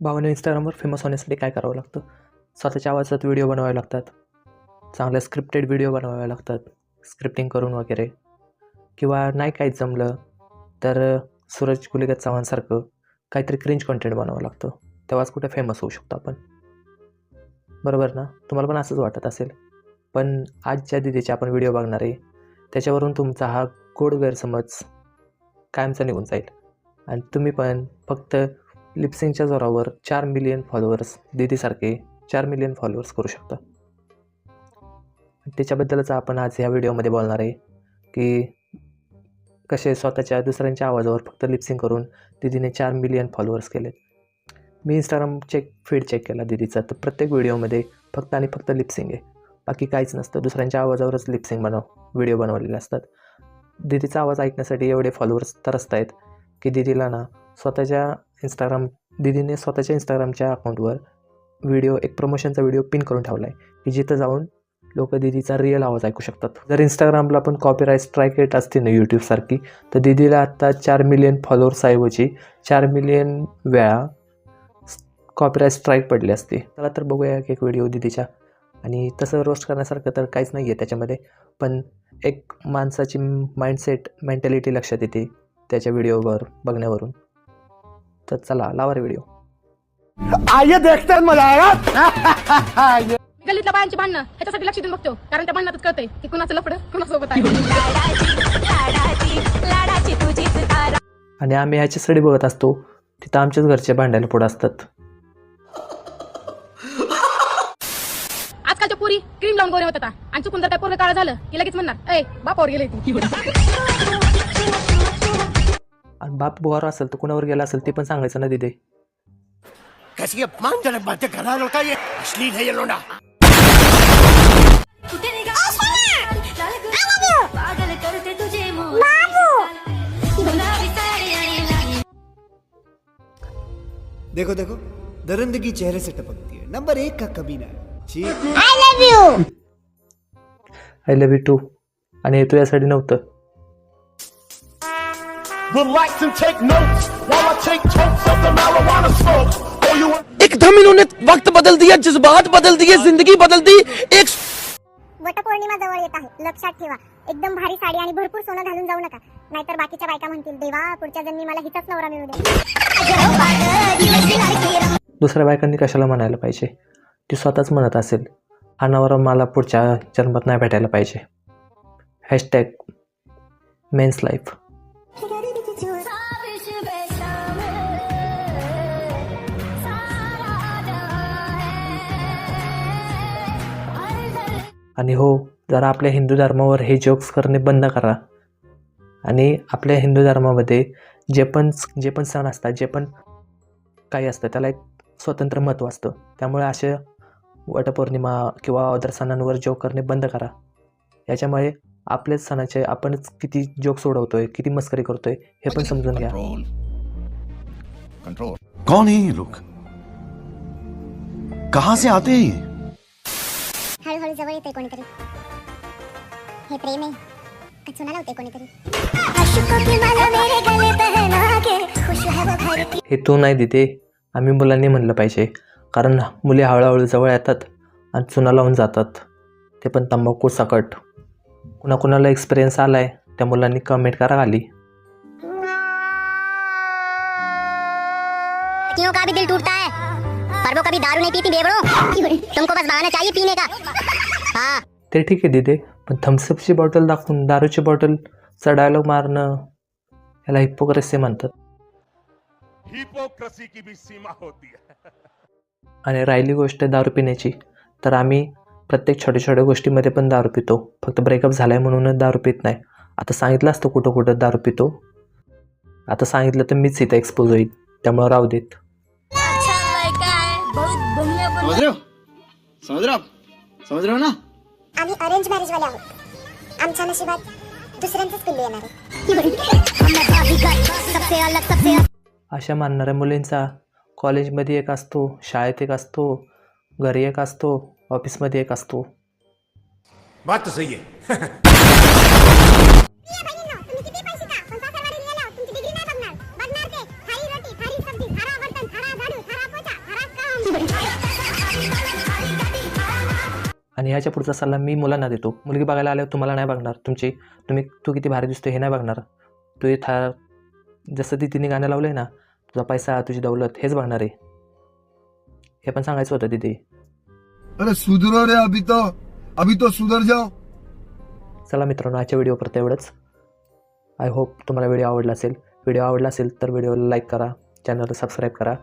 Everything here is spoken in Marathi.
भावाने इंस्टाग्रामवर फेमस होण्यासाठी काय करावं लागतं? स्वतःच्या आवाजात व्हिडिओ बनवावे लागतात, चांगल्या स्क्रिप्टेड व्हिडिओ बनवावे लागतात, स्क्रिप्टिंग करून वगैरे. किंवा नाही काहीच जमलं तर सूरज कुलीगत चव्हाणसारखं काहीतरी क्रिंज कंटेंट बनावं लागतं, तेव्हाच कुठे फेमस होऊ शकतो आपण. बरोबर ना? तुम्हाला पण असंच वाटत असेल. पण आज ज्या दीदीचे आपण व्हिडिओ बघणार आहे त्याच्यावरून तुमचा हा गोड गैरसमज कायमचा निघून जाईल आणि तुम्ही पण फक्त लिपसिंगच्या जोरावर 4 मिलियन फॉलोअर्स, दीदीसारखे 4 मिलियन फॉलोअर्स करू शकता. त्याच्याबद्दलच आपण आज ह्या व्हिडिओमध्ये बोलणार आहे की कसे स्वतःच्या दुसऱ्यांच्या आवाजावर फक्त लिपसिंग करून दीदीने 4 मिलियन फॉलोअर्स केलेत. मी इंस्टाग्राम फीड चेक केला दीदीचा, तर प्रत्येक व्हिडिओमध्ये फक्त आणि फक्त लिपसिंग आहे, बाकी काहीच नसतं. दुसऱ्यांच्या आवाजावरच लिपसिंग व्हिडिओ बनवलेले असतात. दीदीचा आवाज ऐकण्यासाठी एवढे फॉलोअर्स तरसत आहेत की दीदीने स्वतःच्या इंस्टाग्रामच्या अकाउंटवर एक प्रमोशनचा व्हिडिओ पिन करून ठेवला आहे की जिथं जाऊन लोक दीदीचा रिअल आवाज ऐकू शकतात. जर इंस्टाग्रामला पण कॉपीराईट स्ट्राईक येत असते ना यूट्यूबसारखी, तर दीदीला आत्ता 4 मिलियन फॉलोअर्सऐवजी 4 मिलियन वेळा कॉपीराईट स्ट्राईक पडली असते. चला तर बघूया एक व्हिडिओ दीदीच्या. आणि तसं रोस्ट करण्यासारखं तर काहीच नाही आहे त्याच्यामध्ये, पण एक माणसाची मेंटॅलिटी लक्षात येते त्याच्या व्हिडिओवर बघण्यावरून. तर चला लावा रे व्हिडिओ. आइए देखते हैं मजा आएगा. गल्लीतल्या बायांची भांडणं ह्याच्यासाठी लक्ष देऊन बघतो, कारण त्या भांडणातच कळतंय की कुणाचं लफडं कुणासोबत आहे. आणि आम्ही ह्याच्यासाठी बघत असतो तिथं आमच्याच घरचे भांडायला पुढे असतात. आजकालच्या पोरी क्रीम लावून गोरे होतात आणि चुकून जर काय पोरं काळं झालं की लगेच म्हणणार ए बापावर गेले ती. आणि बाप बुवार असेल तर कुणावर गेला असेल ते पण सांगायचं ना दीदी. कैसी अपमानजनक बातें कर रहा है लड़का, ये अश्लील है ये लोंडा. देखो देखो, दरिंदगी चेहरे से टपकती है. नंबर 1 का कमीना है. I love you too. आणि हे तुझ्यासाठी नव्हतं. Relax and take notes while I take totes of the marijuana smoke. Oh, you एकदम इन्होंने वक्त बदल दिया, जज्बात बदल दिए, जिंदगी बदल दी. एक वटपौर्णिमा जवळ येत आहे, लक्षात ठेवा. एकदम भारी साडी आणि भरपूर सोनं घालून जाऊ नका, नाहीतर बाकीच्या बायका म्हणतील देवा पुढच्या जन्मी मला हिचाच नवरा मिळू दे. दुसऱ्या बायकांनी कशाला म्हणायला पाहिजे? ती स्वतःच म्हणत असेल हा नवरा मला पुढच्या जन्मात नाही भेटायला पाहिजे. #Men's life. आणि हो, जरा आपल्या हिंदू धर्मावर हे जोक्स करणे बंद करा. आणि आपल्या हिंदू धर्मामध्ये जे पण सण असतात, जे पण काही असतं त्याला एक स्वतंत्र महत्त्व असतं. त्यामुळे असे वटपौर्णिमा किंवा अदर सणांवर जोक करणे बंद करा. याच्यामुळे आपल्याच सणाचे आपणच किती जोक्स उडवतोय, किती मस्करी करतोय हे पण समजून घ्या. कौन है ये लोग? कहां से आते हैं? हळूहळू जवळ येते कोणीतरी. हे प्रेम आहे का चुना लावते कोणीतरी. हे तू नाही देते, आम्ही मुलांनी म्हणलं पाहिजे, कारण मुली हळूहळू जवळ येतात आणि चुना लावून जातात, ते पण तंबाखू सकट. कुणाकुणाला एक्सपिरियन्स आला आहे त्या मुलांनी कमेंट करा खाली. लड़कियों का भी दिल टूटता है, पर वो कभी दारू नहीं पीती बेवड़ो. तुमको बस बहाना चाहिए पीने का. हाँ ते ठीक आहे दिदे, पण थम्सअपची बॉटल दाखवून दारूची बॉटलचा डायलॉग मारणं याला हिपोक्रेसी म्हणतात. हिपोक्रेसी की भी सीमा होती है. आणि राहिली गोष्ट दारू पिण्याची, तर आम्ही प्रत्येक छोट्या छोट्या गोष्टीमध्ये पण दारू पितो. फक्त ब्रेकअप झालाय म्हणूनच दारू पित नाही. आता सांगितलं असतं कुठं कुठं दारू पितो. आता सांगितलं तर मीच इथं एक्सपोज होईल, त्यामुळे राहू देत. समझ रहे हो ना. आम्ही अरेंज मॅरेज वाले आहोत. आमच्या नशिबात दुसऱ्यांचंच पिल्लू येणार आहे. अशा मानणाऱ्या मुलींचा कॉलेजमध्ये एक असतो, शाळेत एक असतो, घरी एक असतो, ऑफिसमध्ये एक असतो. बात तो सही है. आणि ह्याच्या पुढचा सल्ला मी मुलांना देतो. मुलगी बघायला आल्यावर तुम्हाला नाही बघणार तू किती भारी दिसतो हे नाही बघणार. जसं तिने गाणं लावलं आहे ना, तुझा पैसा तुझी दौलत हेच बघणार आहे. हे पण सांगायचं होतं तिथे. अरे सुधरो रे, अभी तो सुधर जाओ. चला मित्रांनो, आजच्या व्हिडिओपुरतं एवढंच. आय होप तुम्हाला व्हिडिओ आवडला असेल तर व्हिडिओला लाईक करा, चॅनलला सबस्क्राईब करा